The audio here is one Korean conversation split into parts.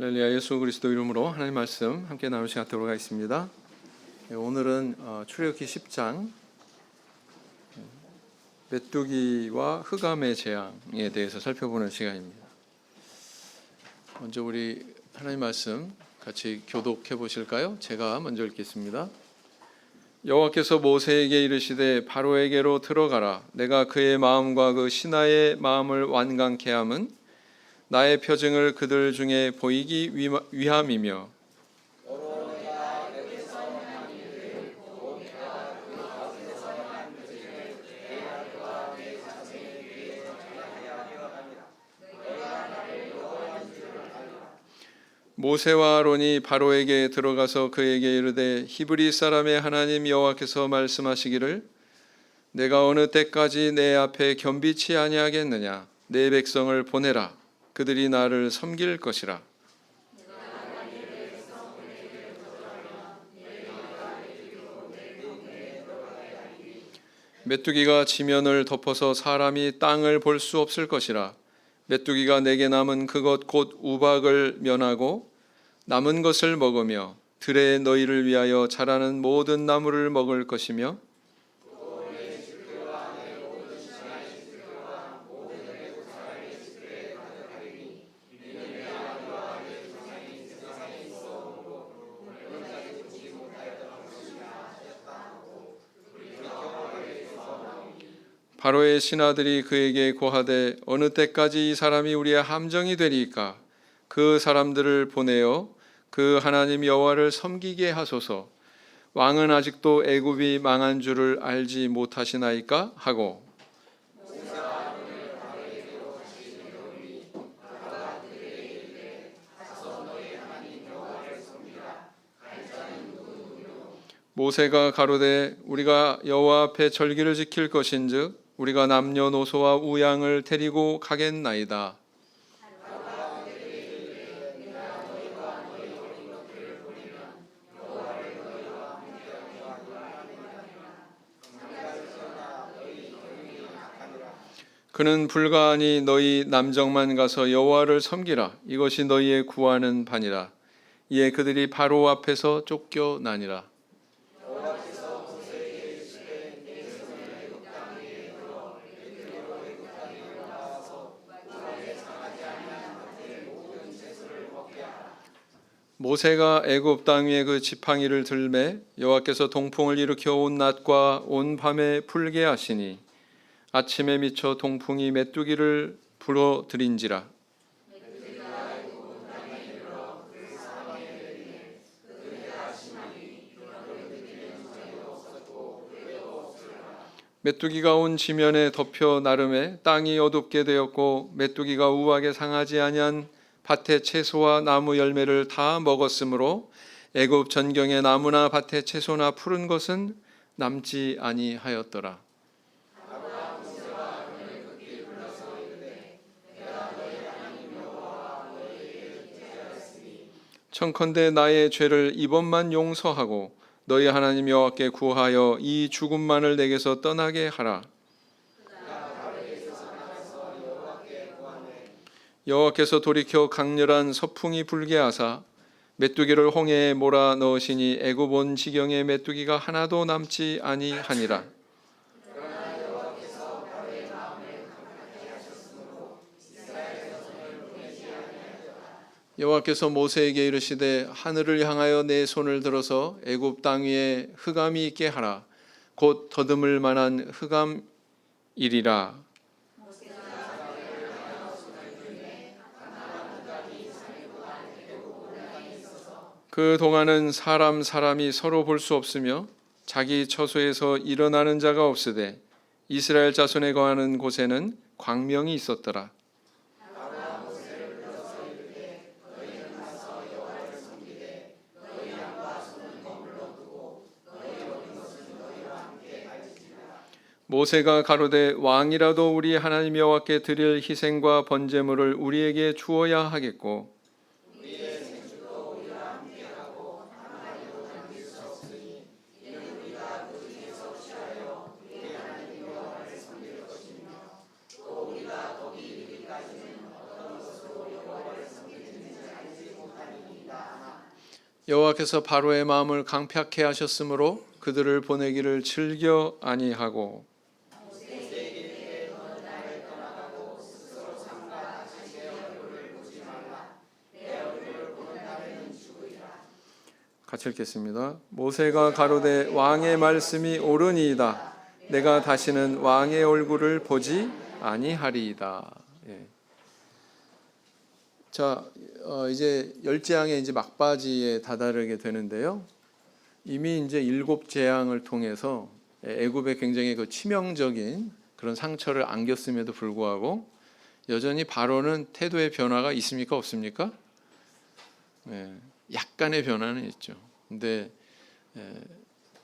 할렐루야. 예수 그리스도 이름으로 하나님 말씀 함께 나눌 시간 갖도록 하겠습니다. 오늘은 출애굽기 10장 메뚜기와 흑암의 재앙에 대해서 살펴보는 시간입니다. 먼저 우리 하나님 말씀 같이 교독해 보실까요? 제가 먼저 읽겠습니다. 여호와께서 모세에게 이르시되 바로에게로 들어가라. 내가 그의 마음과 그 신하의 마음을 완강케 함은 나의 표징을 그들 중에 보이기 위함이며 모세와 아론이 바로에게 들어가서 그에게 이르되 히브리 사람의 하나님 여호와께서 말씀하시기를 내가 어느 때까지 내 앞에 겸비치 아니하겠느냐. 내 백성을 보내라. 그들이 나를 섬길 것이라. 메뚜기가 지면을 덮어서 사람이 땅을 볼 수 없을 것이라. 메뚜기가 내게 남은 그것 곧 우박을 면하고 남은 것을 먹으며 들에 너희를 위하여 자라는 모든 나무를 먹을 것이며 바로의 신하들이 그에게 고하되 어느 때까지 이 사람이 우리의 함정이 되리이까. 그 사람들을 보내어 그 하나님 여호와를 섬기게 하소서. 왕은 아직도 애굽이 망한 줄을 알지 못하시나이까 하고 모세가 가로되 우리가 여호와 앞에 절기를 지킬 것인즉 우리가 남녀노소와 우양을 데리고 가겠나이다. 그는 불가하니 너희 남정만 가서 여호와를 섬기라. 이것이 너희의 구하는 바니라. 이에 그들이 바로 앞에서 쫓겨나니라. 모세가 애굽 땅 위에 그 지팡이를 들매 여호와께서 동풍을 일으켜 온 낮과 온 밤에 불게 하시니 아침에 미쳐 동풍이 메뚜기를 불어들인지라. 메뚜기가 온 지면에 덮여 나름에 땅이 어둡게 되었고 메뚜기가 우박에 상하지 아니한 밭의 채소와 나무 열매를 다 먹었으므로 애굽 전경의 나무나 밭의 채소나 푸른 것은 남지 아니하였더라. 청컨대 나의 죄를 이번만 용서하고 너희 하나님 여호와께 구하여 이 죽음만을 내게서 떠나게 하라. 여호와께서 돌이켜 강렬한 서풍이 불게 하사 메뚜기를 홍해에 몰아 넣으시니 애굽 온 지경에 메뚜기가 하나도 남지 아니하니라. 여호와께서 모세에게 이르시되 하늘을 향하여 내 손을 들어서 애굽 땅 위에 흑암이 있게 하라. 곧 더듬을 만한 흑암이리라. 그 동안은 사람이 서로 볼 수 없으며 자기 처소에서 일어나는 자가 없으되 이스라엘 자손에 거하는 곳에는 광명이 있었더라. 모세가 가로되 왕이라도 우리 하나님 여호와께 드릴 희생과 번제물을 우리에게 주어야 하겠고 여호와께서 바로의 마음을 강팍해 하셨으므로 그들을 보내기를 즐겨 아니하고 같이 읽겠습니다. 모세가 가로되 왕의 말씀이 옳으니이다. 내가 다시는 왕의 얼굴을 보지 아니하리이다. 예. 자, 이제 열 재앙의 이제 막바지에 다다르게 되는데요. 이미 이제 7 재앙을 통해서 애굽에 굉장히 그 치명적인 그런 상처를 안겼음에도 불구하고 여전히 바로는 태도의 변화가 있습니까? 없습니까? 예. 약간의 변화는 있죠. 근데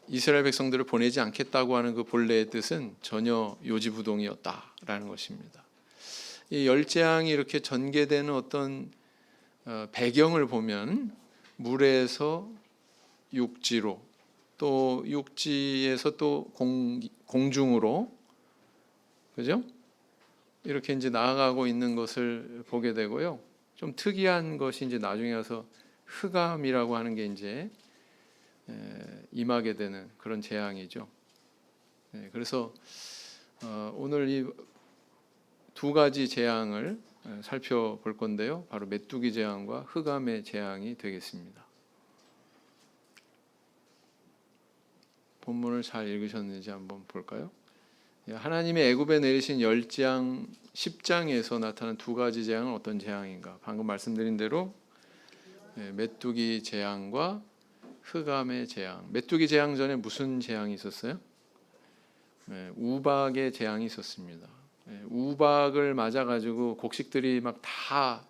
이스라엘 백성들을 보내지 않겠다고 하는 그 본래의 뜻은 전혀 요지부동이었다라는 것입니다. 이 열 재앙이 이렇게 전개되는 어떤 배경을 보면 물에서 육지로 또 육지에서 또 공중으로 그죠? 이렇게 이제 나아가고 있는 것을 보게 되고요. 좀 특이한 것이 이제 나중에 와서 흑암이라고 하는 게 이제 임하게 되는 그런 재앙이죠. 그래서 오늘 이 2가지 재앙을 살펴볼 건데요. 바로 메뚜기 재앙과 흑암의 재앙이 되겠습니다. 본문을 잘 읽으셨는지 한번 볼까요? 하나님이 애굽에 내리신 열 재앙 10장에서 나타난 2가지 재앙은 어떤 재앙인가? 방금 말씀드린 대로 메뚜기 재앙과 흑암의 재앙. 메뚜기 재앙 전에 무슨 재앙이 있었어요? 우박의 재앙이 있었습니다. 우박을 맞아가지고 곡식들이 막 다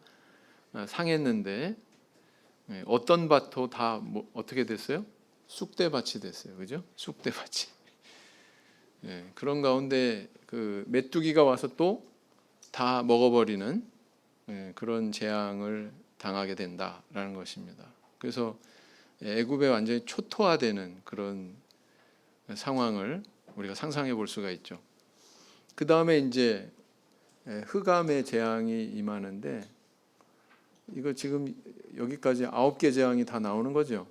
상했는데 어떤 밭도 다 어떻게 됐어요? 쑥대밭이 됐어요. 그죠? 쑥대밭이. 그런 가운데 그 메뚜기가 와서 또 다 먹어버리는 그런 재앙을 당하게 된다라는 것입니다. 그래서 애굽에 완전히 초토화되는 그런 상황을 우리가 상상해 볼 수가 있죠. 그 다음에 이제 흑암의 재앙이 임하는데 이거 지금 여기까지 9개 재앙이 다 나오는 거죠.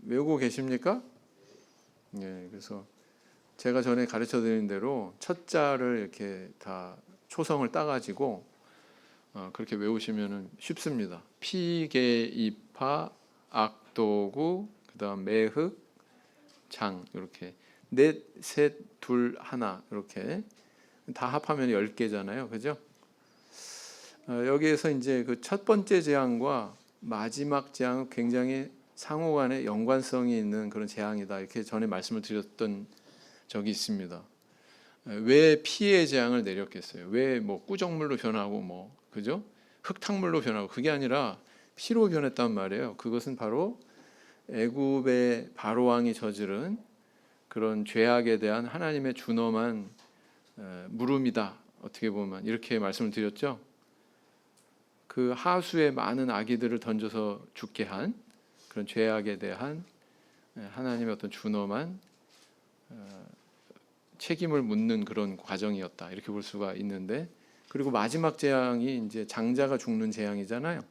외우고 계십니까? 그래서 제가 전에 가르쳐 드린 대로 첫 자를 이렇게 다 초성을 따가지고 그렇게 외우시면 쉽습니다. 피게이파, 악도구, 그다음 매흑, 장 이렇게 넷, 셋, 둘, 하나 이렇게 다 합하면 10개잖아요, 그죠? 여기에서 이제 그 첫 번째 재앙과 마지막 재앙은 굉장히 상호간에 연관성이 있는 그런 재앙이다 이렇게 전에 말씀을 드렸던 적이 있습니다. 왜 피의 재앙을 내렸겠어요? 왜 뭐 꾸정물로 변하고 뭐 그죠? 흙탕물로 변하고 그게 아니라 피로 변했단 말이에요. 그것은 바로 애굽의 바로 왕이 저지른 그런 죄악에 대한 하나님의 준엄한 물음이다. 어떻게 보면 이렇게 말씀을 드렸죠. 그 하수에 많은 아기들을 던져서 죽게 한 그런 죄악에 대한 하나님의 어떤 준엄한 책임을 묻는 그런 과정이었다 이렇게 볼 수가 있는데, 그리고 마지막 재앙이 이제 장자가 죽는 재앙이잖아요.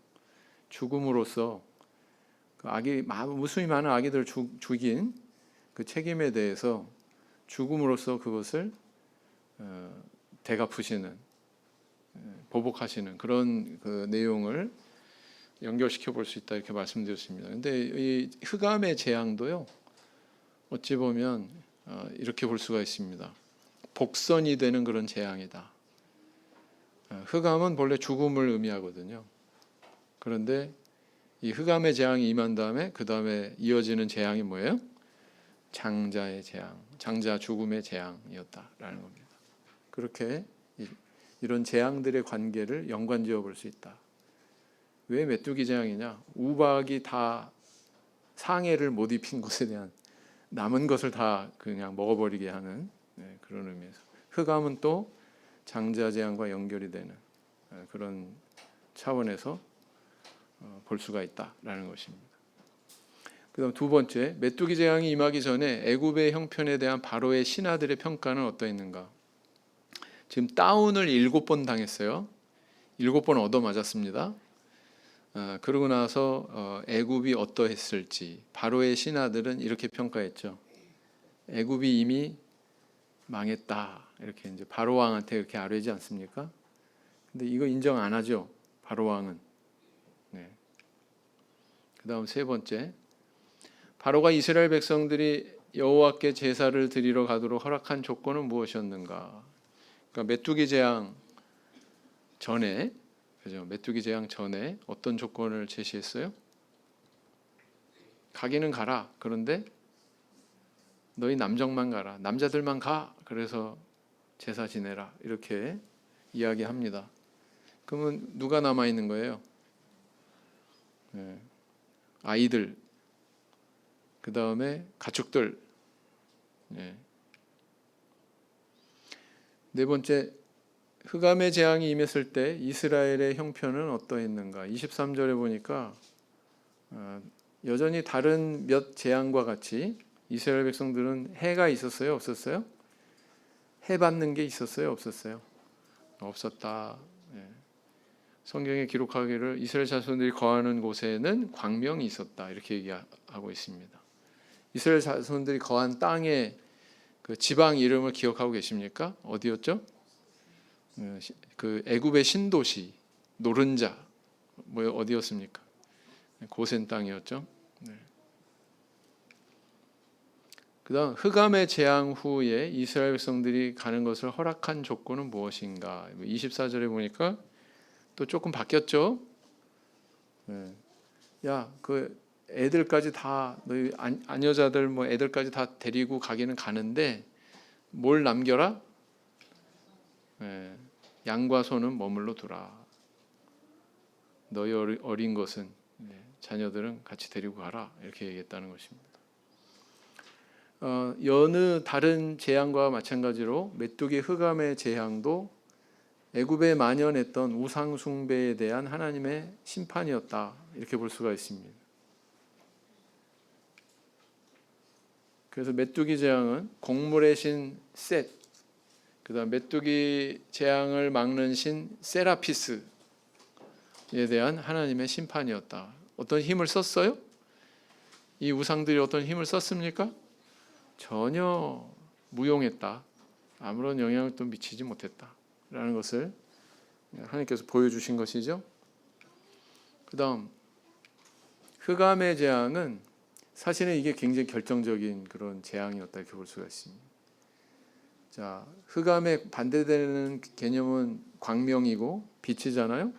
죽음으로써 그 아기 무수히 많은 아기들을 죽인 그 책임에 대해서 죽음으로써 그것을 되갚으시는 보복하시는 그런 그 내용을 연결시켜 볼 수 있다 이렇게 말씀드렸습니다. 근데 이 흑암의 재앙도요 어찌 보면 이렇게 볼 수가 있습니다. 복선이 되는 그런 재앙이다. 흑암은 본래 죽음을 의미하거든요. 그런데 이 흑암의 재앙이 임한 다음에 그 다음에 이어지는 재앙이 뭐예요? 장자의 재앙, 장자 죽음의 재앙이었다라는 겁니다. 그렇게 이런 재앙들의 관계를 연관지어 볼 수 있다. 왜 메뚜기 재앙이냐? 우박이 다 상해를 못 입힌 것에 대한 남은 것을 다 그냥 먹어버리게 하는 그런 의미에서, 흑암은 또 장자 재앙과 연결이 되는 그런 차원에서 볼 수가 있다라는 것입니다. 그다음 두 번째, 메뚜기 재앙이 임하기 전에 애굽의 형편에 대한 바로의 신하들의 평가는 어떠했는가? 지금 다운을 7번 당했어요. 7번 얻어맞았습니다. 그러고 나서 애굽이 어떠했을지 바로의 신하들은 이렇게 평가했죠. 애굽이 이미 망했다. 이렇게 이제 바로 왕한테 이렇게 아뢰지 않습니까? 근데 이거 인정 안 하죠. 바로 왕은. 네. 그다음 세 번째, 바로가 이스라엘 백성들이 여호와께 제사를 드리러 가도록 허락한 조건은 무엇이었는가? 그러니까 메뚜기 재앙 전에, 그죠? 메뚜기 재앙 전에 어떤 조건을 제시했어요? 가기는 가라. 그런데 너희 남정만 가라. 남자들만 가. 그래서 제사 지내라. 이렇게 이야기합니다. 그러면 누가 남아 있는 거예요? 네. 아이들, 그 다음에 가축들. 네. 네 번째, 흑암의 재앙이 임했을 때 이스라엘의 형편은 어떠했는가? 23절에 보니까 여전히 다른 몇 재앙과 같이 이스라엘 백성들은 해가 있었어요? 없었어요? 해 받는 게 있었어요? 없었어요? 없었다. 예. 성경에 기록하기를 이스라엘 자손들이 거하는 곳에는 광명이 있었다. 이렇게 얘기하고 있습니다. 이스라엘 자손들이 거한 땅의 그 지방 이름을 기억하고 계십니까? 어디였죠? 그 애굽의 신도시 노른자 뭐 어디였습니까? 고센 땅이었죠. 네. 그다음 흑암의 재앙 후에 이스라엘 백성들이 가는 것을 허락한 조건은 무엇인가? 24절에 보니까 또 조금 바뀌었죠. 네. 야, 그 애들까지 다 너희 아녀자들 뭐 애들까지 다 데리고 가기는 가는데 뭘 남겨라? 네. 양과 소는 머물러 두라. 너희 어린 것은 자녀들은 같이 데리고 가라. 이렇게 얘기했다는 것입니다. 여느 다른 재앙과 마찬가지로 메뚜기 흑암의 재앙도 애굽에 만연했던 우상 숭배에 대한 하나님의 심판이었다. 이렇게 볼 수가 있습니다. 그래서 메뚜기 재앙은 곡물의 신 셋, 그다음 메뚜기 재앙을 막는 신 세라피스에 대한 하나님의 심판이었다. 어떤 힘을 썼어요? 이 우상들이 어떤 힘을 썼습니까? 전혀 무용했다. 아무런 영향을 또 미치지 못했다라는 것을 하나님께서 보여주신 것이죠. 그 다음 흑암의 재앙은 사실은 이게 굉장히 결정적인 그런 재앙이었다 이렇게 볼 수가 있습니다. 자, 흑암에 반대되는 개념은 광명이고 빛이잖아요.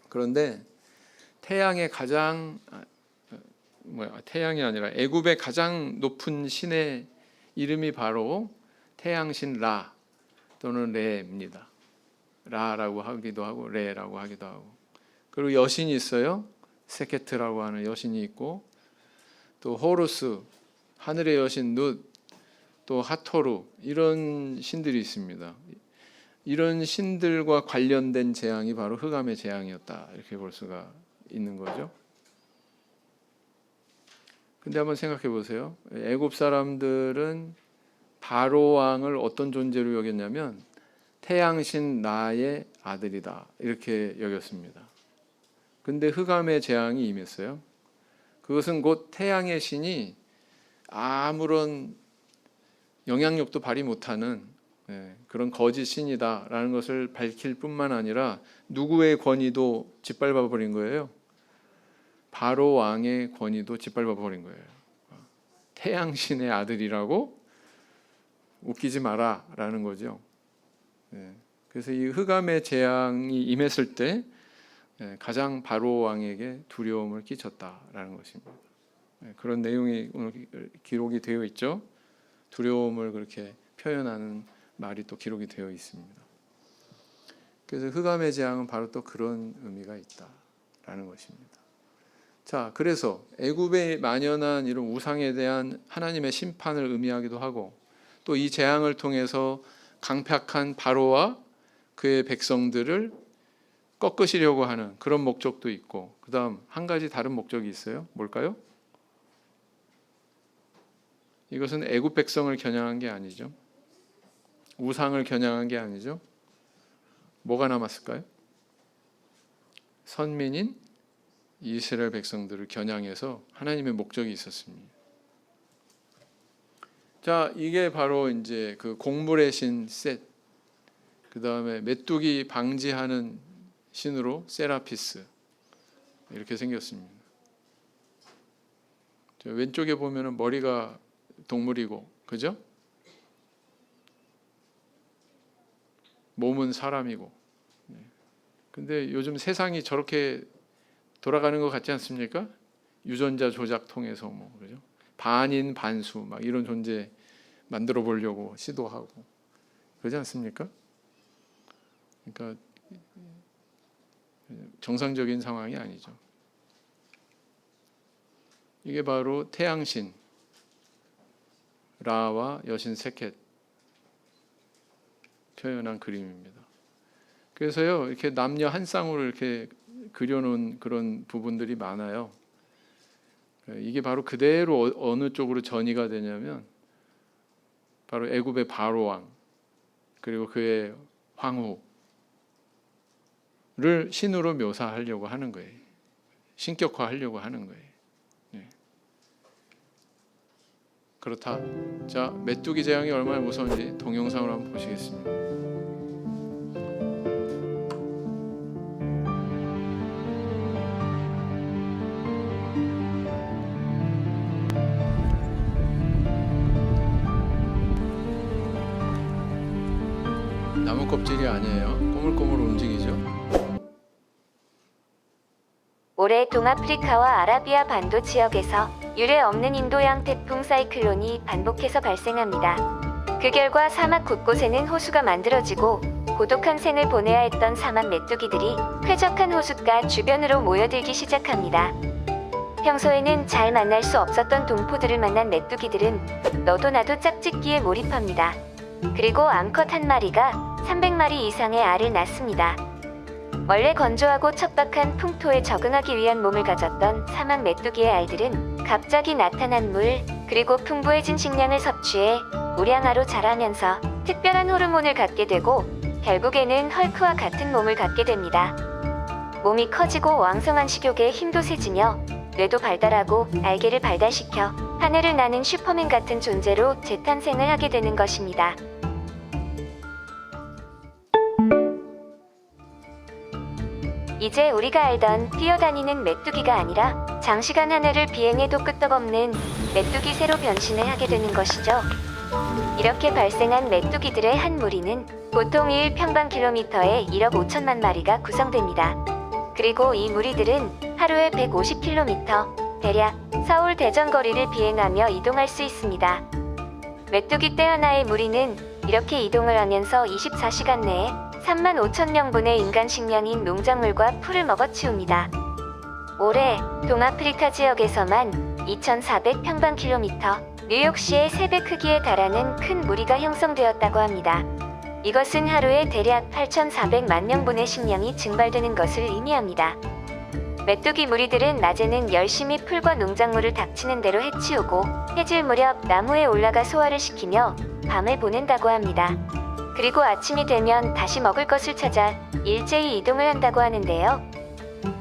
그런데 태양의 태양이 아니라 애굽의 가장 높은 신의 이름이 바로 태양신 라 또는 레입니다. 라라고 하기도 하고 레라고 하기도 하고, 그리고 여신이 있어요. 세케트라고 하는 여신이 있고, 또 호루스 하늘의 여신 룻, 또 하토루, 이런 신들이 있습니다. 이런 신들과 관련된 재앙이 바로 흑암의 재앙이었다 이렇게 볼 수가 있는 거죠. 근데 한번 생각해 보세요. 애굽 사람들은 바로 왕을 어떤 존재로 여겼냐면 태양신 라의 아들이다 이렇게 여겼습니다. 근데 흑암의 재앙이 임했어요. 그것은 곧 태양의 신이 아무런 영향력도 발휘 못하는 그런 거짓 신이다라는 것을 밝힐 뿐만 아니라 누구의 권위도 짓밟아 버린 거예요. 바로 왕의 권위도 짓밟아 버린 거예요. 태양신의 아들이라고 웃기지 마라라는 거죠. 그래서 이 흑암의 재앙이 임했을 때 가장 바로 왕에게 두려움을 끼쳤다라는 것입니다. 그런 내용이 오늘 기록이 되어 있죠. 두려움을 그렇게 표현하는 말이 또 기록이 되어 있습니다. 그래서 흑암의 재앙은 바로 또 그런 의미가 있다라는 것입니다. 자, 그래서 애굽에 만연한 이런 우상에 대한 하나님의 심판을 의미하기도 하고, 또 이 재앙을 통해서 강팍한 바로와 그의 백성들을 꺾으시려고 하는 그런 목적도 있고, 그 다음 한 가지 다른 목적이 있어요. 뭘까요? 이것은 애굽 백성을 겨냥한 게 아니죠. 우상을 겨냥한 게 아니죠. 뭐가 남았을까요? 선민인 이스라엘 백성들을 겨냥해서 하나님의 목적이 있었습니다. 자, 이게 바로 이제 그 곡물의 신 셋, 그 다음에 메뚜기 방지하는 신으로 세라피스, 이렇게 생겼습니다. 왼쪽에 보면은 머리가 동물이고, 그죠? 몸은 사람이고. 근데 요즘 세상이 저렇게 돌아가는 것 같지 않습니까? 유전자 조작 통해서 뭐, 그죠? 반인 반수 막 이런 존재 만들어 보려고 시도하고 그러지 않습니까? 그러니까 정상적인 상황이 아니죠. 이게 바로 태양신 라와 여신 세켓 표현한 그림입니다. 그래서요, 이렇게 남녀 한 쌍으로 이렇게 그려놓은 그런 부분들이 많아요. 이게 바로 그대로 어느 쪽으로 전이가 되냐면 바로 애굽의 바로 왕 그리고 그의 황후를 신으로 묘사하려고 하는 거예요. 신격화하려고 하는 거예요. 네. 그렇다. 자, 메뚜기 재앙이 얼마나 무서운지 동영상으로 한번 보시겠습니다. 나무 껍질이 아니에요. 꼬물꼬물 움직이죠. 올해 동아프리카와 아라비아 반도 지역에서 유례 없는 인도양 태풍 사이클론이 반복해서 발생합니다. 그 결과 사막 곳곳에는 호수가 만들어지고 고독한 생을 보내야 했던 사막 메뚜기들이 쾌적한 호숫가 주변으로 모여들기 시작합니다. 평소에는 잘 만날 수 없었던 동포들을 만난 메뚜기들은 너도 나도 짝짓기에 몰입합니다. 그리고 암컷 한 마리가 300마리 이상의 알을 낳습니다. 원래 건조하고 척박한 풍토에 적응하기 위한 몸을 가졌던 사막 메뚜기의 알들은 갑자기 나타난 물, 그리고 풍부해진 식량을 섭취해 우량아로 자라면서 특별한 호르몬을 갖게 되고 결국에는 헐크와 같은 몸을 갖게 됩니다. 몸이 커지고 왕성한 식욕에 힘도 세지며 뇌도 발달하고 날개를 발달시켜 하늘을 나는 슈퍼맨 같은 존재로 재탄생을 하게 되는 것입니다. 이제 우리가 알던 뛰어다니는 메뚜기가 아니라 장시간 하늘을 비행해도 끄떡없는 메뚜기 새로 변신을 하게 되는 것이죠. 이렇게 발생한 메뚜기들의 한 무리는 보통 1평방킬로미터에 1억 5천만 마리가 구성됩니다. 그리고 이 무리들은 하루에 150km, 대략 서울 대전 거리를 비행하며 이동할 수 있습니다. 메뚜기 떼 하나의 무리는 이렇게 이동을 하면서 24시간 내에 35,000명분의 인간 식량인 농작물과 풀을 먹어치웁니다. 올해 동아프리카 지역에서만 2,400평방킬로미터, 뉴욕시의 3배 크기에 달하는 큰 무리가 형성되었다고 합니다. 이것은 하루에 대략 8,400만 명분의 식량이 증발되는 것을 의미합니다. 메뚜기 무리들은 낮에는 열심히 풀과 농작물을 닥치는 대로 해치우고 해질 무렵 나무에 올라가 소화를 시키며 밤을 보낸다고 합니다. 그리고 아침이 되면 다시 먹을 것을 찾아 일제히 이동을 한다고 하는데요.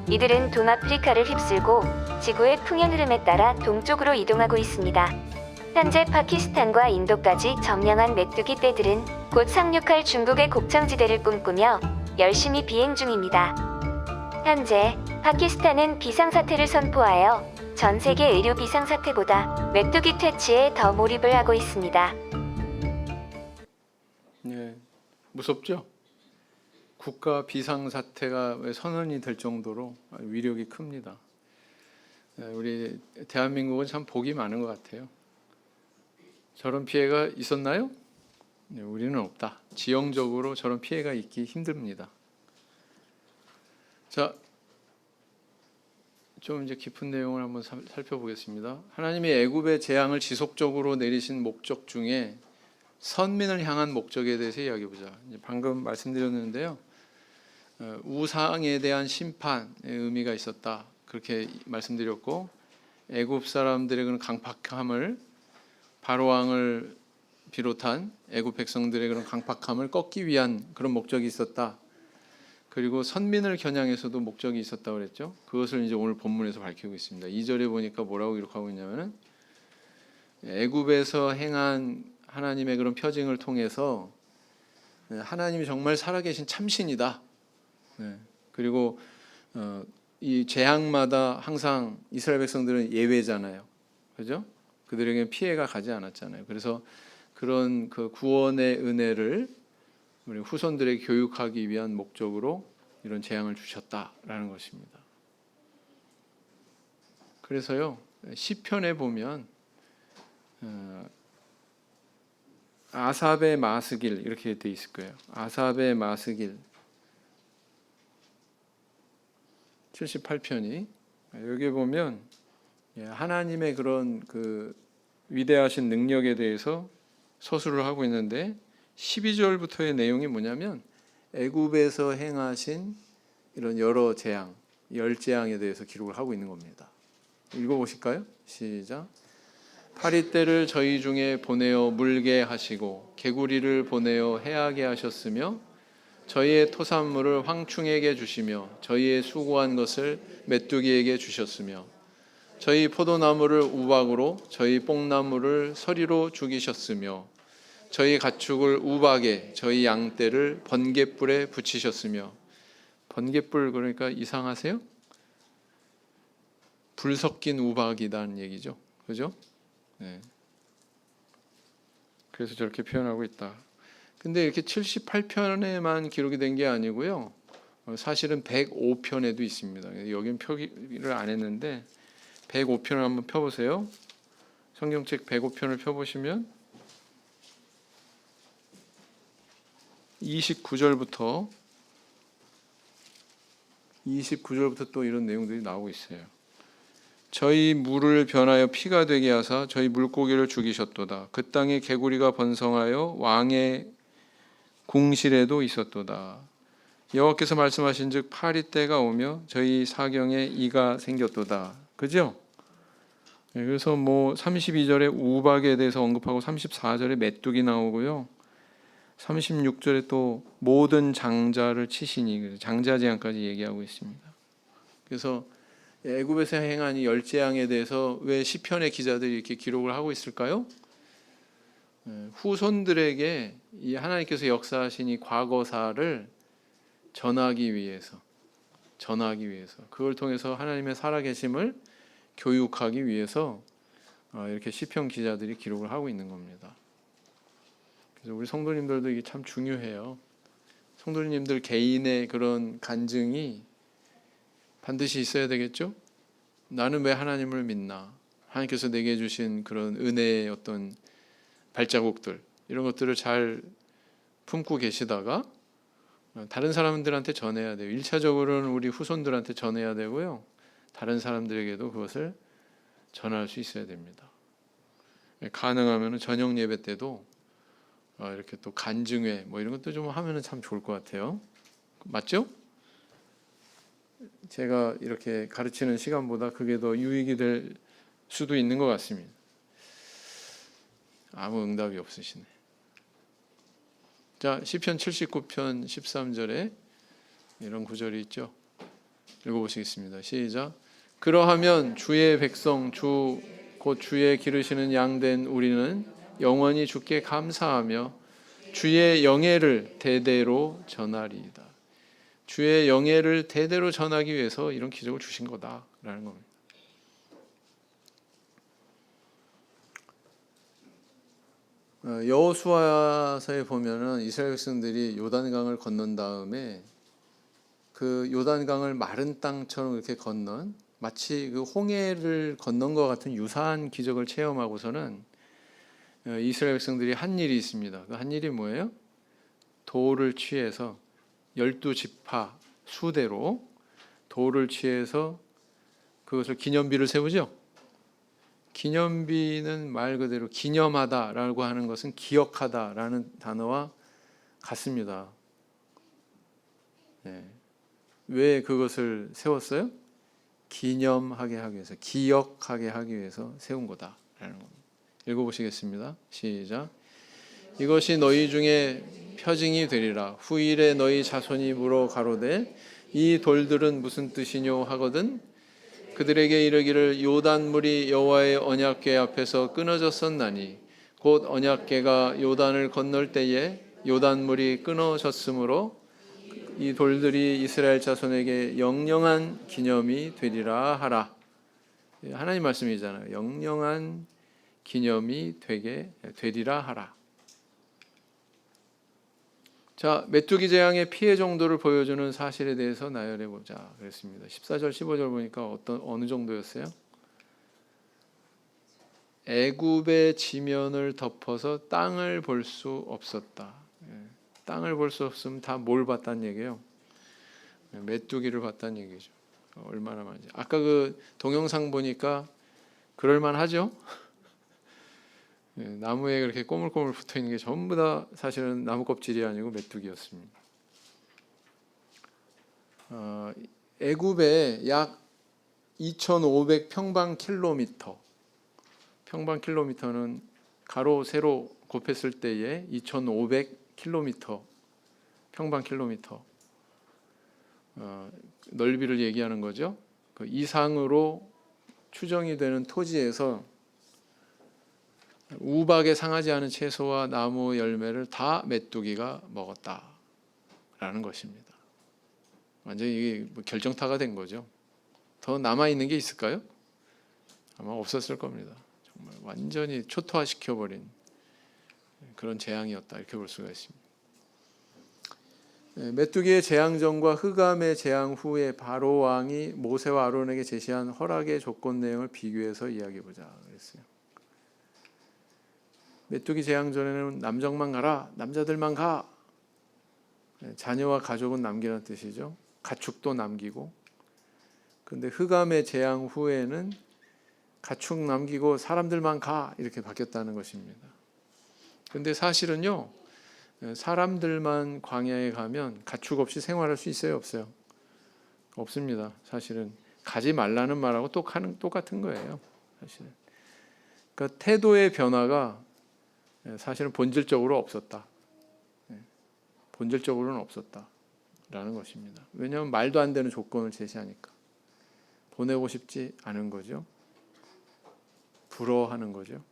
이들은 동아프리카를 휩쓸고 지구의 풍연 흐름에 따라 동쪽으로 이동하고 있습니다. 현재 파키스탄과 인도까지 점령한 메뚜기 떼들은 곧 상륙할 중국의 곡창지대를 꿈꾸며 열심히 비행 중입니다. 현재 파키스탄은 비상사태를 선포하여 전 세계 의료 비상사태보다 메뚜기 퇴치에 더 몰입을 하고 있습니다. 네, 무섭죠? 국가 비상사태가 선언이 될 정도로 위력이 큽니다. 우리 대한민국은 참 복이 많은 것 같아요. 저런 피해가 있었나요? 네, 우리는 없다. 지형적으로 저런 피해가 있기 힘듭니다. 자, 좀 이제 깊은 내용을 한번 살펴보겠습니다. 하나님이 애굽의 재앙을 지속적으로 내리신 목적 중에 선민을 향한 목적에 대해서 이야기해보자. 방금 말씀드렸는데요. 우상에 대한 심판의 의미가 있었다. 그렇게 말씀드렸고, 애굽 사람들의 그런 강팍함을, 바로왕을 비롯한 애굽 백성들의 그런 강팍함을 꺾기 위한 그런 목적이 있었다. 그리고 선민을 겨냥해서도 목적이 있었다고 그랬죠. 그것을 이제 오늘 본문에서 밝히고 있습니다. 2절에 보니까 뭐라고 기록하고 있냐면은 애굽에서 행한 하나님의 그런 표징을 통해서 하나님이 정말 살아계신 참신이다. 그리고 이 재앙마다 항상 이스라엘 백성들은 예외잖아요. 그죠? 그들에게 피해가 가지 않았잖아요. 그래서 그런 그 구원의 은혜를 우리 후손들에게 교육하기 위한 목적으로 이런 재앙을 주셨다라는 것입니다. 그래서요, 시편에 보면 아삽의 마스길 이렇게 돼 있을 거예요. 아삽의 마스길 78편이 여기 보면 하나님의 그런 그 위대하신 능력에 대해서 서술을 하고 있는데 12절부터의 내용이 뭐냐면 애굽에서 행하신 이런 여러 재앙, 열 재앙에 대해서 기록을 하고 있는 겁니다. 읽어보실까요? 시작. 파리떼를 저희 중에 보내어 물게 하시고 개구리를 보내어 해하게 하셨으며 저희의 토산물을 황충에게 주시며 저희의 수고한 것을 메뚜기에게 주셨으며 저희 포도나무를 우박으로 저희 뽕나무를 서리로 죽이셨으며 저희 가축을 우박에 저희 양떼를 번갯불에 붙이셨으며 번갯불 그러니까 이상하세요? 불 섞인 우박이라는 얘기죠. 그죠? 네. 그래서 저렇게 표현하고 있다. 근데 이렇게 78편에만 기록이 된 게 아니고요. 사실은 105편에도 있습니다. 여긴 표기를 안 했는데 105편을 한번 펴보세요. 성경책 105편을 펴보시면 29절부터 또 이런 내용들이 나오고 있어요. 저희 물을 변하여 피가 되게 하사 저희 물고기를 죽이셨도다. 그 땅에 개구리가 번성하여 왕의 궁실에도 있었도다. 여호와께서 말씀하신즉 파리떼가 오며 저희 사경에 이가 생겼도다. 그죠? 그래서 뭐 32절에 우박에 대해서 언급하고 34절에 메뚜기 나오고요. 36절에 또 모든 장자를 치시니 장자재앙까지 얘기하고 있습니다. 그래서 애굽에서 행한 이 열 재앙에 대해서 왜 시편의 기자들이 이렇게 기록을 하고 있을까요? 후손들에게 이 하나님께서 역사하신 이 과거사를 전하기 위해서 그걸 통해서 하나님의 살아계심을 교육하기 위해서 이렇게 시편 기자들이 기록을 하고 있는 겁니다. 그래서 우리 성도님들도 이게 참 중요해요. 성도님들 개인의 그런 간증이 반드시 있어야 되겠죠? 나는 왜 하나님을 믿나? 하나님께서 내게 주신 그런 은혜의 어떤 발자국들 이런 것들을 잘 품고 계시다가 다른 사람들한테 전해야 돼요. 1차적으로는 우리 후손들한테 전해야 되고요. 다른 사람들에게도 그것을 전할 수 있어야 됩니다. 가능하면 저녁 예배 때도 이렇게 또 간증회 뭐 이런 것도 좀 하면은 참 좋을 것 같아요. 맞죠? 제가 이렇게 가르치는 시간보다 그게 더 유익이 될 수도 있는 것 같습니다. 아무 응답이 없으시네. 자, 시편 79편 13절에 이런 구절이 있죠. 읽어보시겠습니다. 시작. 그러하면 주의 백성 주 곧 주의 기르시는 양된 우리는 영원히 주께 감사하며 주의 영예를 대대로 전하리이다. 주의 영예를 대대로 전하기 위해서 이런 기적을 주신 거다라는 겁니다. 여호수아서에 보면은 이스라엘 백성들이 요단강을 건넌 다음에 그 요단강을 마른 땅처럼 이렇게 건넌 마치 그 홍해를 건넌 것 같은 유사한 기적을 체험하고서는 이스라엘 백성들이 한 일이 있습니다. 그 한 일이 뭐예요? 돌을 취해서 12지파 수대로 돌을 취해서 그것을 기념비를 세우죠. 기념비는 말 그대로 기념하다라고 하는 것은 기억하다라는 단어와 같습니다. 네. 왜 그것을 세웠어요? 기념하게 하기 위해서, 기억하게 하기 위해서 세운 거다라는 겁니다. 읽어보시겠습니다. 시작. 이것이 너희 중에 표징이 되리라. 후일에 너희 자손이 물어 가로되 이 돌들은 무슨 뜻이뇨 하거든 그들에게 이르기를 요단물이 여호와의 언약궤 앞에서 끊어졌었나니 곧 언약궤가 요단을 건널 때에 요단물이 끊어졌으므로 이 돌들이 이스라엘 자손에게 영영한 기념이 되리라 하라. 하나님 말씀이잖아요. 영영한 기념이 되리라 하라. 자, 메뚜기 재앙의 피해 정도를 보여주는 사실에 대해서 나열해 보자 그랬습니다. 14절 15절 보니까 어느 정도였어요? 애굽의 지면을 덮어서 땅을 볼 수 없었다. 땅을 볼 수 없으면 다 뭘 봤다는 얘기예요? 메뚜기를 봤다는 얘기죠. 얼마나 많은지. 아까 그 동영상 보니까 그럴만 하죠? 나무에 그렇게 꼬물꼬물 붙어 있는 게 전부 다 사실은 나무 껍질이 아니고 메뚜기였습니다. 애굽에 약 2,500 평방킬로미터, 평방킬로미터는 가로 세로 곱했을 때에 2,500km 평방킬로미터 넓이를 얘기하는 거죠. 그 이상으로 추정이 되는 토지에서 우박에 상하지 않은 채소와 나무 열매를 다 메뚜기가 먹었다라는 것입니다. 완전히 이게 결정타가 된 거죠. 더 남아 있는 게 있을까요? 아마 없었을 겁니다. 정말 완전히 초토화시켜버린 그런 재앙이었다 이렇게 볼 수가 있습니다. 메뚜기의 재앙 전과 흑암의 재앙 후에 바로 왕이 모세와 아론에게 제시한 허락의 조건 내용을 비교해서 이야기해 보자 그랬어요. 메뚜기 재앙 전에는 남정만 가라, 남자들만 가. 자녀와 가족은 남기라는 뜻이죠. 가축도 남기고. 근데 흑암의 재앙 후에는 가축 남기고 사람들만 가 이렇게 바뀌었다는 것입니다. 근데 사실은요, 사람들만 광야에 가면 가축 없이 생활할 수 있어요, 없어요? 없습니다. 사실은 가지 말라는 말하고 똑같은 거예요. 사실은. 그러니까 태도의 변화가 사실은 본질적으로 없었다. 본질적으로는 없었다라는 것입니다. 왜냐하면 말도 안 되는 조건을 제시하니까 보내고 싶지 않은 거죠. 부러워하는 거죠.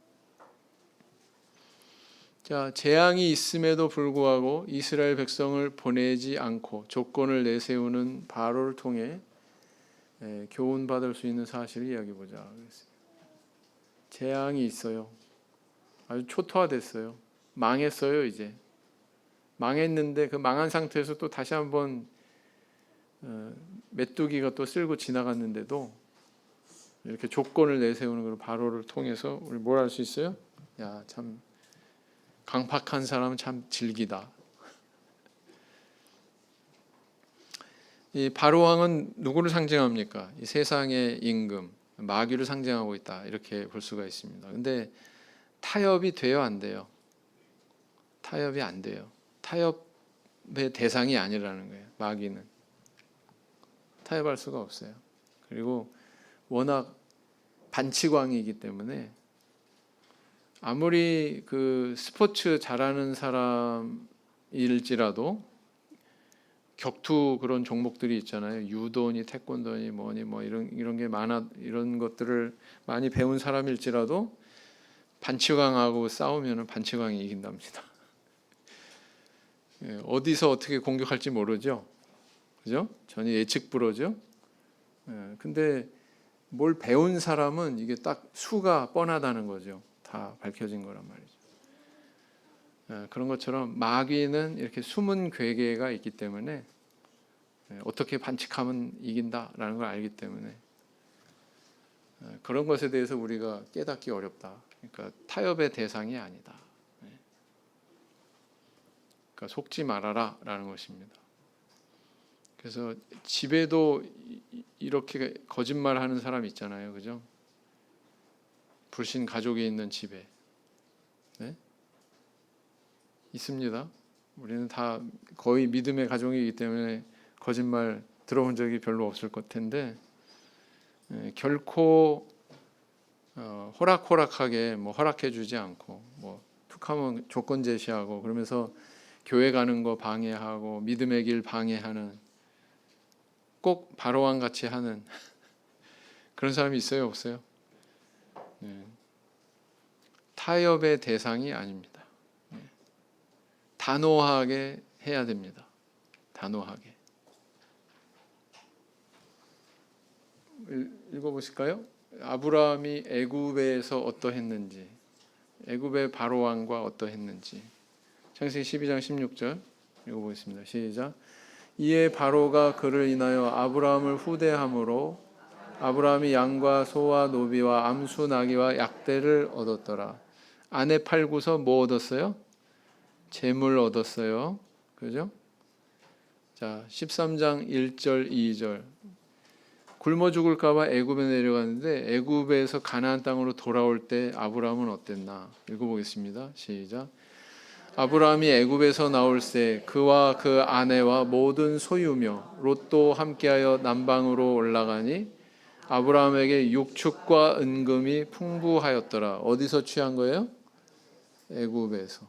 자, 재앙이 있음에도 불구하고 이스라엘 백성을 보내지 않고 조건을 내세우는 바로를 통해 교훈 받을 수 있는 사실을 이야기해 보자. 재앙이 있어요. 아주 초토화됐어요. 망했어요. 이제 망했는데 그 망한 상태에서 또 다시 한번 메뚜기가 또 쓸고 지나갔는데도 이렇게 조건을 내세우는 그 바로를 통해서 우리 뭘 할 수 있어요? 야, 참 강팍한 사람은 참 질기다. 이 바로 왕은 누구를 상징합니까? 이 세상의 임금, 마귀를 상징하고 있다. 이렇게 볼 수가 있습니다. 근데 타협이 돼요, 안 돼요? 타협이 안 돼요. 타협의 대상이 아니라는 거예요. 마귀는 타협할 수가 없어요. 그리고 워낙 반치광이기 때문에 아무리 그 스포츠 잘하는 사람일지라도 격투 그런 종목들이 있잖아요. 유도니 태권도니 뭐니 뭐 이런 게 많아, 이런 것들을 많이 배운 사람일지라도 반치광하고 싸우면은 반치광이 이긴답니다. 어디서 어떻게 공격할지 모르죠. 그죠? 전혀 예측 불허죠. 근데 뭘 배운 사람은 이게 딱 수가 뻔하다는 거죠. 다 밝혀진 거란 말이죠. 그런 것처럼 마귀는 이렇게 숨은 괴계가 있기 때문에 어떻게 반칙하면 이긴다라는 걸 알기 때문에 그런 것에 대해서 우리가 깨닫기 어렵다. 그러니까 타협의 대상이 아니다. 그러니까 속지 말아라라는 것입니다. 그래서 집에도 이렇게 거짓말하는 사람 있잖아요, 그죠? 불신 가족이 있는 집에 있습니다. 우리는 다 거의 믿음의 가족이기 때문에 거짓말 들어본 적이 별로 없을 것 텐데 결코 호락호락하게 뭐 허락해주지 않고 뭐 툭 하면 조건 제시하고 그러면서 교회 가는 거 방해하고 믿음의 길 방해하는, 꼭 바로왕 같이 하는 그런 사람이 있어요, 없어요? 네. 타협의 대상이 아닙니다. 네. 단호하게 해야 됩니다. 단호하게. 읽어보실까요? 아브라함이 애굽에서 어떠했는지, 애굽의 바로왕과 어떠했는지. 창세기 12장 16절 읽어보겠습니다. 시작. 이에 바로가 그를 인하여 아브라함을 후대함으로 아브라함이 양과 소와 노비와 암수 나귀와 약대를 얻었더라. 아내 팔고서 뭐 얻었어요? 재물 얻었어요. 그죠? 자, 13장 1절 2절. 굶어 죽을까 봐 애굽에 내려갔는데 애굽에서 가나안 땅으로 돌아올 때 아브라함은 어땠나? 읽어보겠습니다. 시작. 아브라함이 애굽에서 나올새 그와 그 아내와 모든 소유며 롯도 함께하여 남방으로 올라가니 아브라함에게 육축과 은금이 풍부하였더라. 어디서 취한 거예요? 애굽에서.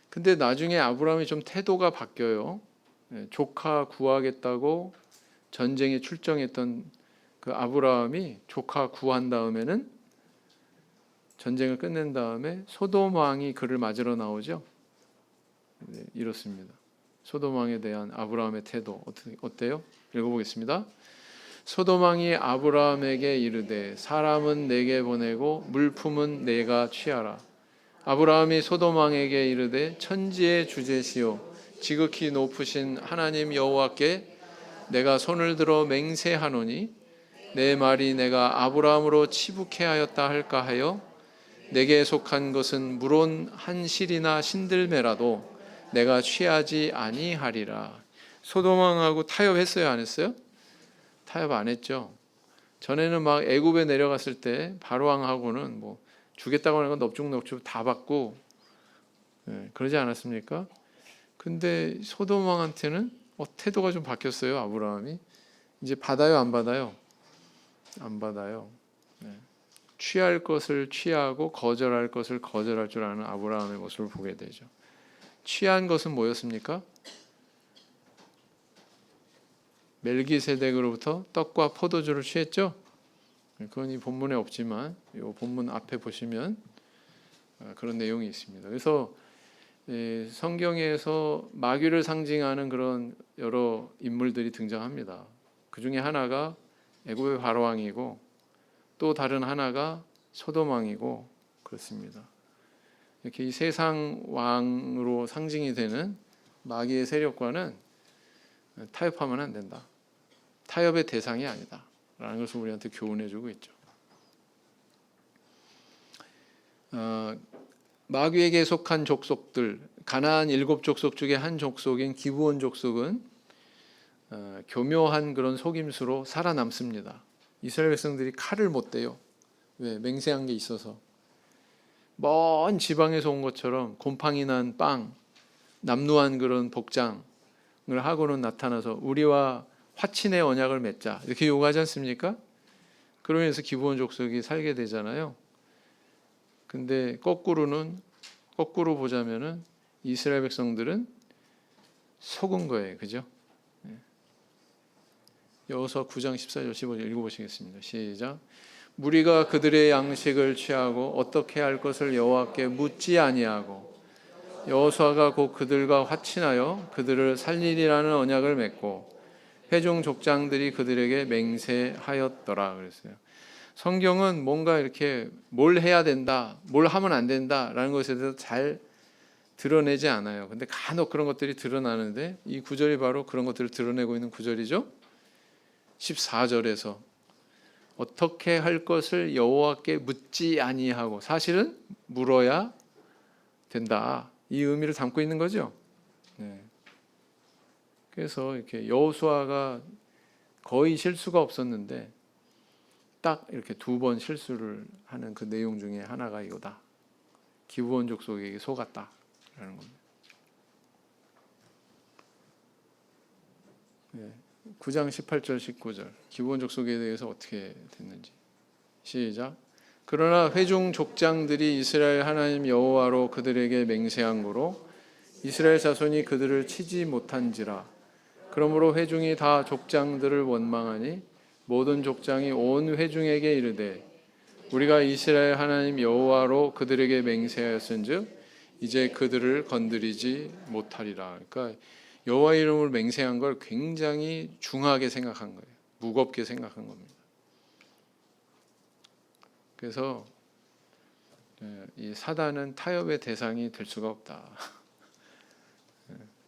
근데 나중에 아브라함이 좀 태도가 바뀌어요. 조카 구하겠다고 전쟁에 출정했던 그 아브라함이 조카 구한 다음에는, 전쟁을 끝낸 다음에 소돔 왕이 그를 맞으러 나오죠. 네, 이렇습니다. 소돔 왕에 대한 아브라함의 태도 어때요? 읽어보겠습니다. 소돔 왕이 아브라함에게 이르되 사람은 내게 보내고 물품은 내가 취하라. 아브라함이 소돔 왕에게 이르되 천지의 주제시오 지극히 높으신 하나님 여호와께 내가 손을 들어 맹세하노니 내 말이 내가 아브라함으로 치북해 하였다 할까 하여 내게 속한 것은 물론 한 실이나 신들매라도 내가 취하지 아니하리라. 소돔 왕하고 타협했어요, 안 했어요? 타협 안 했죠. 전에는 막 애굽에 내려갔을 때 바로 왕하고는 뭐 주겠다고 하는 건 넙죽넙죽 다 받고, 그러지 않았습니까? 근데 소돔 왕한테는 태도가 좀 바뀌었어요. 아브라함이 이제 받아요, 안 받아요? 안 받아요. 취할 것을 취하고 거절할 것을 거절할 줄 아는 아브라함의 모습을 보게 되죠. 취한 것은 뭐였습니까? 멜기세덱으로부터 떡과 포도주를 취했죠. 그건 이 본문에 없지만 이 본문 앞에 보시면 그런 내용이 있습니다. 그래서 성경에서 마귀를 상징하는 그런 여러 인물들이 등장합니다. 그 중에 하나가 애굽의 바로왕이고 또 다른 하나가 소돔 왕이고 그렇습니다. 이렇게 이 세상 왕으로 상징이 되는 마귀의 세력과는 타협하면 안 된다. 타협의 대상이 아니다. 라는 것을 우리한테 교훈해주고 있죠. 마귀에게 속한 족속들, 가나안 7족속 중에 한 족속인 기브온 족속은 교묘한 그런 속임수로 살아남습니다. 이스라엘 백성들이 칼을 못 대요. 왜? 맹세한 게 있어서. 먼 지방에서 온 것처럼 곰팡이 난 빵, 남루한 그런 복장을 하고는 나타나서 우리와 화친의 언약을 맺자 이렇게 요구하지 않습니까? 그러면서 기브온 족속이 살게 되잖아요. 근데 거꾸로 보자면은 이스라엘 백성들은 속은 거예요. 그죠? 여호수아 9장 14절 15절 읽어보시겠습니다. 시작. 무리가 그들의 양식을 취하고 어떻게 할 것을 여호와께 묻지 아니하고 여호수아가 곧 그들과 화친하여 그들을 살리리라는 언약을 맺고 회중 족장들이 그들에게 맹세하였더라 그랬어요. 성경은 뭔가 이렇게 뭘 해야 된다, 뭘 하면 안 된다라는 것에 대해서 잘 드러내지 않아요. 근데 간혹 그런 것들이 드러나는데 이 구절이 바로 그런 것들을 드러내고 있는 구절이죠. 14절에서 어떻게 할 것을 여호와께 묻지 아니하고, 사실은 물어야 된다. 이 의미를 담고 있는 거죠. 네. 그래서 이렇게 여호수아가 거의 실수가 없었는데 딱 이렇게 2번 실수를 하는 그 내용 중에 하나가 이거다. 기브온 족속에게 속았다라는 겁니다. 네. 9장 18절 19절 기브온 족속에 대해서 어떻게 됐는지. 시작. 그러나 회중 족장들이 이스라엘 하나님 여호와로 그들에게 맹세한 고로 이스라엘 자손이 그들을 치지 못한지라. 그러므로 회중이 다 족장들을 원망하니 모든 족장이 온 회중에게 이르되 우리가 이스라엘 하나님 여호와로 그들에게 맹세하였은즉 이제 그들을 건드리지 못하리라. 그러니까 여호와 이름을 맹세한 걸 굉장히 중하게 생각한 거예요. 무겁게 생각한 겁니다. 그래서 이 사단은 타협의 대상이 될 수가 없다.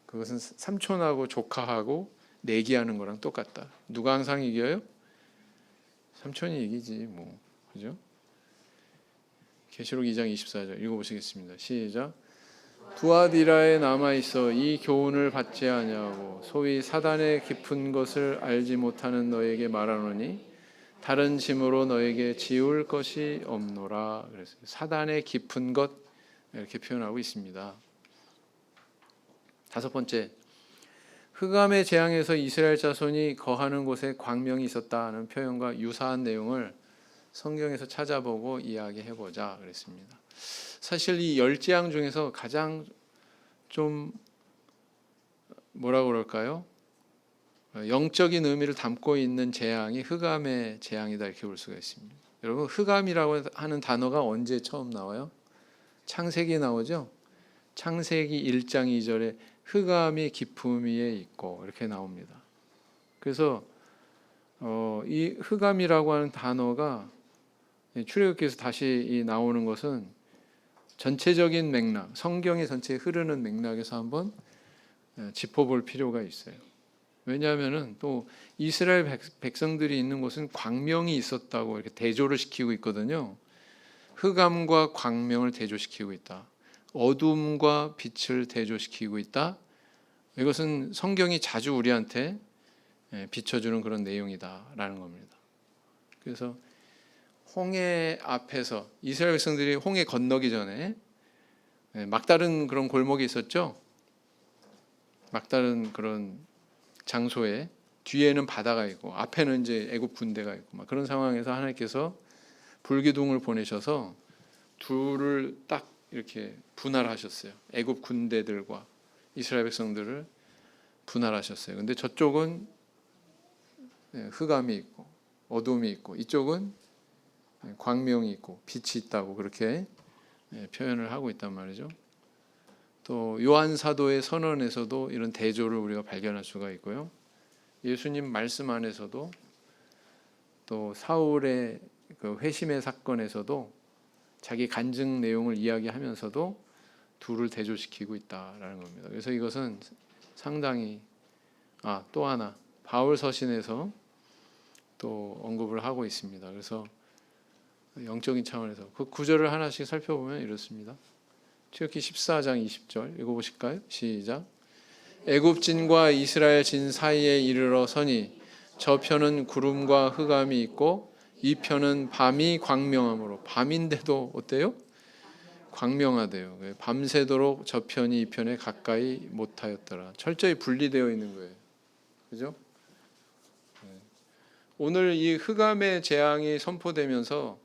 그것은 삼촌하고 조카하고 내기하는 거랑 똑같다. 누가 항상 이겨요? 삼촌이 이기지 뭐. 그죠? 계시록 2장 24절 읽어보시겠습니다. 시작. 두아디라에 남아있어 이 교훈을 받지 아니하고 소위 사단의 깊은 것을 알지 못하는 너에게 말하노니 다른 짐으로 너에게 지울 것이 없노라. 그래서 사단의 깊은 것 이렇게 표현하고 있습니다. 다섯 번째, 흑암의 재앙에서 이스라엘 자손이 거하는 곳에 광명이 있었다는 표현과 유사한 내용을 성경에서 찾아보고 이야기해보자 그랬습니다. 사실 이 열 재앙 중에서 가장 좀 뭐라고 그럴까요? 영적인 의미를 담고 있는 재앙이 흑암의 재앙이다 이렇게 볼 수가 있습니다. 여러분 흑암이라고 하는 단어가 언제 처음 나와요? 창세기 나오죠? 창세기 1장 2절에 흑암이 깊음 위에 있고 이렇게 나옵니다. 그래서 이 흑암이라고 하는 단어가 출애굽기에서 다시 나오는 것은 전체적인 맥락, 성경의 전체에 흐르는 맥락에서 한번 짚어볼 필요가 있어요. 왜냐하면은 또 이스라엘 백성들이 있는 곳은 광명이 있었다고 이렇게 대조를 시키고 있거든요. 흑암과 광명을 대조시키고 있다. 어둠과 빛을 대조시키고 있다. 이것은 성경이 자주 우리한테 비춰주는 그런 내용이다라는 겁니다. 그래서 홍해 앞에서 이스라엘 백성들이 홍해 건너기 전에 막다른 그런 골목이 있었죠. 막다른 그런 장소에 뒤에는 바다가 있고 앞에는 이제 애굽 군대가 있고 막 그런 상황에서 하나님께서 불기둥을 보내셔서 둘을 딱 이렇게 분할하셨어요. 애굽 군대들과 이스라엘 백성들을 분할하셨어요. 근데 저쪽은 흑암이 있고 어둠이 있고 이쪽은 광명이 있고 빛이 있다고 그렇게 표현을 하고 있단 말이죠. 또 요한 사도의 선언에서도 이런 대조를 우리가 발견할 수가 있고요. 예수님 말씀 안에서도 또 사울의 그 회심의 사건에서도 자기 간증 내용을 이야기하면서도 둘을 대조시키고 있다라는 겁니다. 그래서 이것은 상당히 또 하나 바울 서신에서 또 언급을 하고 있습니다. 그래서 영적인 차원에서 그 구절을 하나씩 살펴보면 이렇습니다. 출애굽기 14장 20절 읽어보실까요? 시작. 애굽진과 이스라엘 진 사이에 이르러 서니 저편은 구름과 흑암이 있고 이 편은 밤이 광명함으로 밤인데도 어때요? 광명하대요. 밤새도록 저편이 이 편에 가까이 못하였더라. 철저히 분리되어 있는 거예요. 그죠? 오늘 이 흑암의 재앙이 선포되면서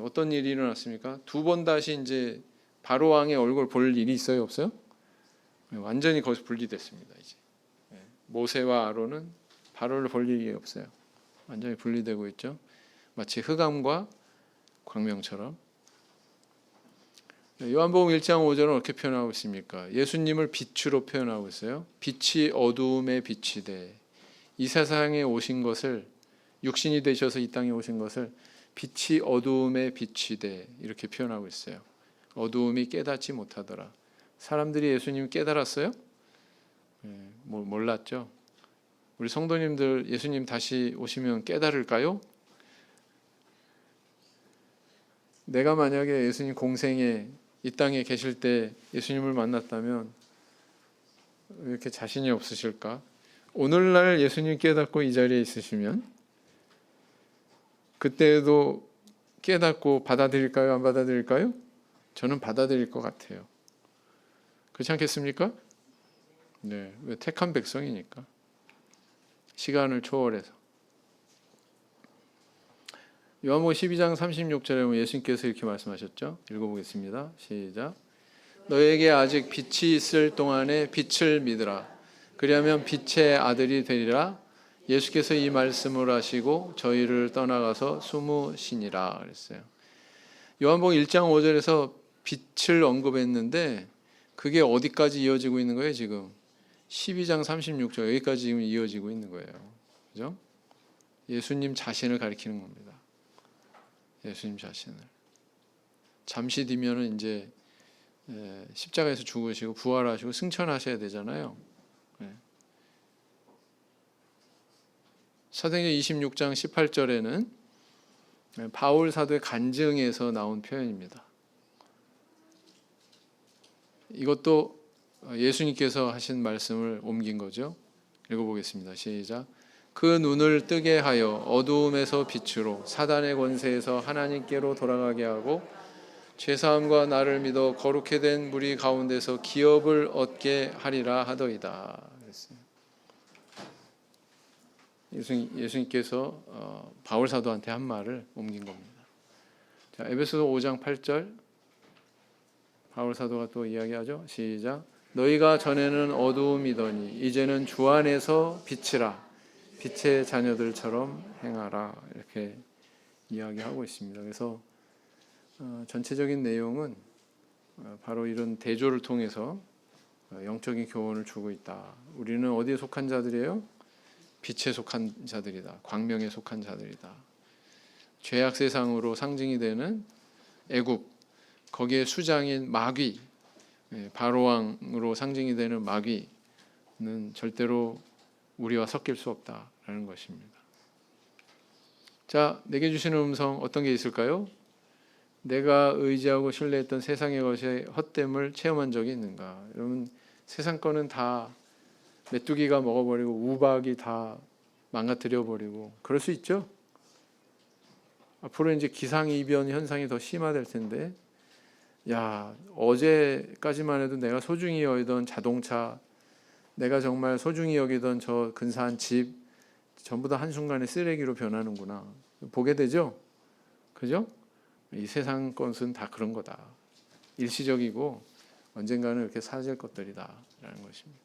어떤 일이 일어났습니까? 두 번 다시 이제 바로 왕의 얼굴 볼 일이 있어요, 없어요? 완전히 거기서 분리됐습니다. 이제 모세와 아론은 바로를 볼 일이 없어요. 완전히 분리되고 있죠. 마치 흑암과 광명처럼. 요한복음 1장 5절은 어떻게 표현하고 있습니까? 예수님을 빛으로 표현하고 있어요. 빛이 어두움의 빛이 돼. 이 세상에 오신 것을 육신이 되셔서 이 땅에 오신 것을 빛이 어두움의 빛이 돼 이렇게 표현하고 있어요. 어두움이 깨닫지 못하더라. 사람들이 예수님 깨달았어요? 몰랐죠. 우리 성도님들 예수님 다시 오시면 깨달을까요? 내가 만약에 예수님 공생에 이 땅에 계실 때 예수님을 만났다면 왜 이렇게 자신이 없으실까? 오늘날 예수님 깨닫고 이 자리에 있으시면 그때도 깨닫고 받아들일까요? 안 받아들일까요? 저는 받아들일 것 같아요. 그렇지 않겠습니까? 네, 왜 택한 백성이니까. 시간을 초월해서. 요한복음 12장 36절에 보면 예수님께서 이렇게 말씀하셨죠. 읽어보겠습니다. 시작. 너에게 아직 빛이 있을 동안에 빛을 믿으라. 그리하면 빛의 아들이 되리라. 예수께서 이 말씀을 하시고 저희를 떠나가서 숨으시니라 그랬어요. 요한복음 1장 5절에서 빛을 언급했는데 그게 어디까지 이어지고 있는 거예요, 지금? 12장 36절 여기까지 지금 이어지고 있는 거예요. 그죠? 예수님 자신을 가리키는 겁니다. 예수님 자신을. 잠시 뒤면은 이제 십자가에서 죽으시고 부활하시고 승천하셔야 되잖아요. 사도행전 26장 18절에는 바울 사도의 간증에서 나온 표현입니다. 이것도 예수님께서 하신 말씀을 옮긴 거죠. 읽어보겠습니다. 시작. 그 눈을 뜨게 하여 어두움에서 빛으로 사단의 권세에서 하나님께로 돌아가게 하고 죄사함과 나를 믿어 거룩해 된 무리 가운데서 기업을 얻게 하리라 하더이다. 그랬어요. 예수님께서 바울 사도한테 한 말을 옮긴 겁니다. 자, 에베소서 5장 8절 바울 사도가 또 이야기하죠. 시작. 너희가 전에는 어두움이더니 이제는 주 안에서 빛이라. 빛의 자녀들처럼 행하라. 이렇게 이야기하고 있습니다. 그래서 전체적인 내용은 바로 이런 대조를 통해서 영적인 교훈을 주고 있다. 우리는 어디에 속한 자들이에요? 빛에 속한 자들이다. 광명에 속한 자들이다. 죄악 세상으로 상징이 되는 애굽, 거기에 수장인 마귀, 바로왕으로 상징이 되는 마귀는 절대로 우리와 섞일 수 없다라는 것입니다. 자, 내게 주시는 음성 어떤 게 있을까요? 내가 의지하고 신뢰했던 세상의 것의 헛됨을 체험한 적이 있는가? 여러분, 세상 거는 다 메뚜기가 먹어버리고 우박이 다 망가뜨려 버리고 그럴 수 있죠. 앞으로 이제 기상이변 현상이 더 심화될 텐데, 야, 어제까지만 해도 내가 소중히 여기던 자동차, 내가 정말 소중히 여기던 저 근사한 집, 전부 다 한순간에 쓰레기로 변하는구나. 보게 되죠? 그죠? 이 세상 것은 다 그런 거다. 일시적이고 언젠가는 이렇게 사라질 것들이다 라는 것입니다.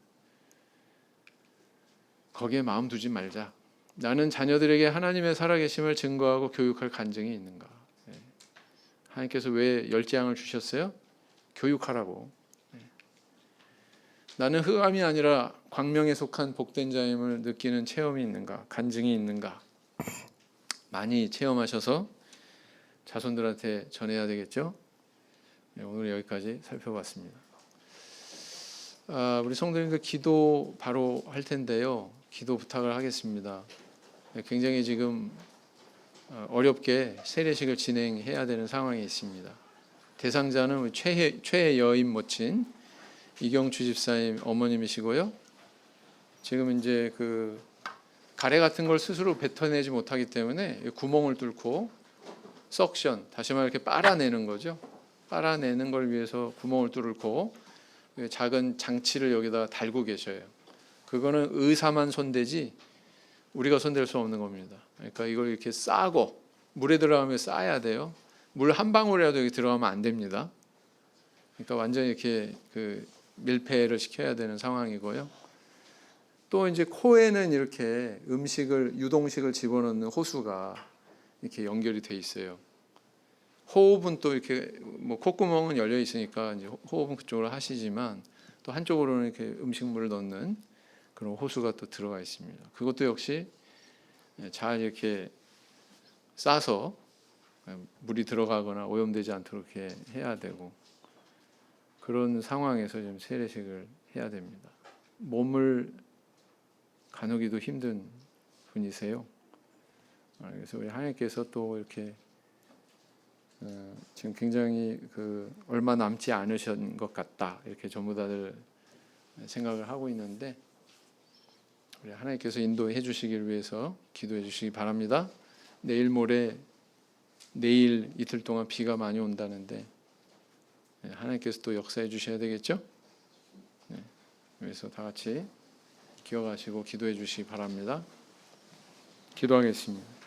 거기에 마음 두지 말자. 나는 자녀들에게 하나님의 살아계심을 증거하고 교육할 간증이 있는가? 하나님께서 왜 열재앙을 주셨어요? 교육하라고. 나는 흑암이 아니라 광명에 속한 복된 자임을 느끼는 체험이 있는가? 간증이 있는가? 많이 체험하셔서 자손들한테 전해야 되겠죠? 오늘 여기까지 살펴봤습니다. 우리 성도님들 기도 바로 할 텐데요. 기도 부탁을 하겠습니다. 굉장히 지금 어렵게 세례식을 진행해야 되는 상황에 있습니다. 대상자는 최여임 모친 이경추 집사님 어머님이시고요. 지금 이제 그 가래 같은 걸 스스로 뱉어내지 못하기 때문에 구멍을 뚫고 석션, 다시 말해 이렇게 빨아내는 거죠. 빨아내는 걸 위해서 구멍을 뚫고 작은 장치를 여기다 달고 계셔요. 그거는 의사만 손대지 우리가 손댈 수 없는 겁니다. 그러니까 이걸 이렇게 싸고 물에 들어가면 싸야 돼요. 물 한 방울이라도 여기 들어가면 안 됩니다. 그러니까 완전히 이렇게 그 밀폐를 시켜야 되는 상황이고요. 또 이제 코에는 이렇게 유동식을 집어넣는 호수가 이렇게 연결이 돼 있어요. 호흡은 또 이렇게 뭐 콧구멍은 열려 있으니까 이제 호흡은 그쪽으로 하시지만 또 한쪽으로는 이렇게 음식물을 넣는 그런 호수가 또 들어가 있습니다. 그것도 역시 잘 이렇게 싸서 물이 들어가거나 오염되지 않도록 이렇게 해야 되고 그런 상황에서 좀 세례식을 해야 됩니다. 몸을 가누기도 힘든 분이세요. 그래서 우리 하나님께서 또 이렇게 지금 굉장히 얼마 남지 않으신 것 같다 이렇게 전부 다들 생각을 하고 있는데 우리 하나님께서 인도해 주시기를 위해서 기도해 주시기 바랍니다. 내일 이틀 동안 비가 많이 온다는데 하나님께서 또 역사해 주셔야 되겠죠? 그래서 다 같이 기억하시고 기도해 주시기 바랍니다. 기도하겠습니다.